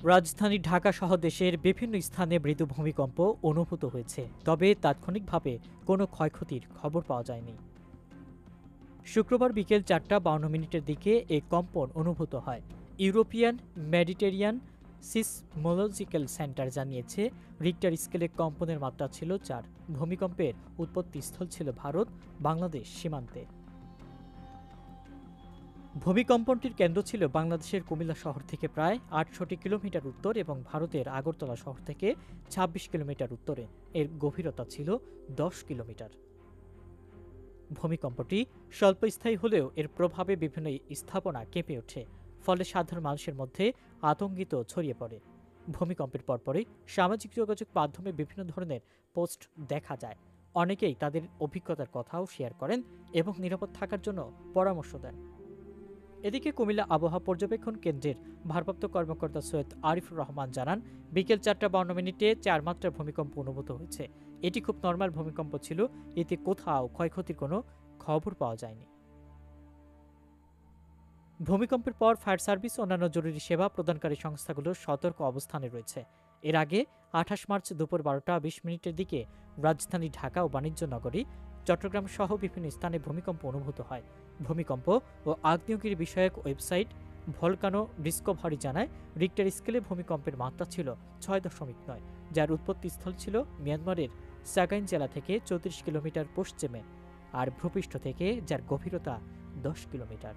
রাজধানী ঢাকা সহ দেশের বিভিন্ন স্থানে মৃদু ভূমিকম্প অনুভূত হয়েছে, তবে তাৎক্ষণিকভাবে কোনো ক্ষয়ক্ষতির খবর পাওয়া যায়নি। শুক্রবার বিকেল 4:52 দিকে এই কম্পন অনুভূত হয়। ইউরোপিয়ান মেডিটেরিয়ান সিসমোলজিক্যাল সেন্টার জানিয়েছে, রিক্টার স্কেলে কম্পনের মাত্রা ছিল 4। ভূমিকম্পের উৎপত্তিস্থল ছিল ভারত বাংলাদেশ সীমান্তে। ভূমিকম্পনটির কেন্দ্র ছিল বাংলাদেশের কুমিল্লা শহর থেকে প্রায় 68 কিলোমিটার উত্তর এবং ভারতের আগরতলা শহর থেকে 26 কিলোমিটার উত্তরে। এর গভীরতা ছিল 10 কিলোমিটার। ভূমিকম্পটি স্বল্পস্থায়ী হলেও এর প্রভাবে বিভিন্ন স্থাপনা কেঁপে ওঠে, ফলে সাধারণ মানুষের মধ্যে আতঙ্কিত ছড়িয়ে পড়ে। ভূমিকম্পের পরপরই সামাজিক যোগাযোগ মাধ্যমে বিভিন্ন ধরনের পোস্ট দেখা যায়। অনেকেই তাদের অভিজ্ঞতার কথাও শেয়ার করেন এবং নিরাপদ থাকার জন্য পরামর্শ দেন। এদিকে কুমিল্লা আবহাওয়া পর্যবেক্ষণ কেন্দ্রের ভারপ্রাপ্ত কর্মকর্তা সৈয়দ আরিফুর রহমান জানান, বিকেল 4:52 4 মাত্রার ভূমিকম্প অনুভূত হয়েছে। এটি খুব নর্মাল ভূমিকম্প ছিল, এতে কোথাও ক্ষয়ক্ষতির কোনো খবর পাওয়া যায়নি। ভূমিকম্পের পর ফায়ার সার্ভিস ও অন্যান্য জরুরি সেবা প্রদানকারী সংস্থাগুলো সতর্ক অবস্থানে রয়েছে। এর আগে 28 মার্চ দুপুর 12:20 দিকে রাজধানী ঢাকা ও বাণিজ্য নগরী চট্টগ্রাম সহ বিভিন্ন স্থানে ভূমিকম্প অনুভূত হয়। ভূমিকম্প ও আগ্নেয়গিরি বিষয়ক ওয়েবসাইট ভলকানো ডিসকভারি জানায়, রিক্টার স্কেলে ভূমিকম্পের মাত্রা ছিল 6.9, যার উৎপত্তিস্থল ছিল মিয়ানমারের সাগাইন জেলা থেকে 34 কিলোমিটার পশ্চিমে আর ভূপৃষ্ঠ থেকে যার গভীরতা 10 কিলোমিটার।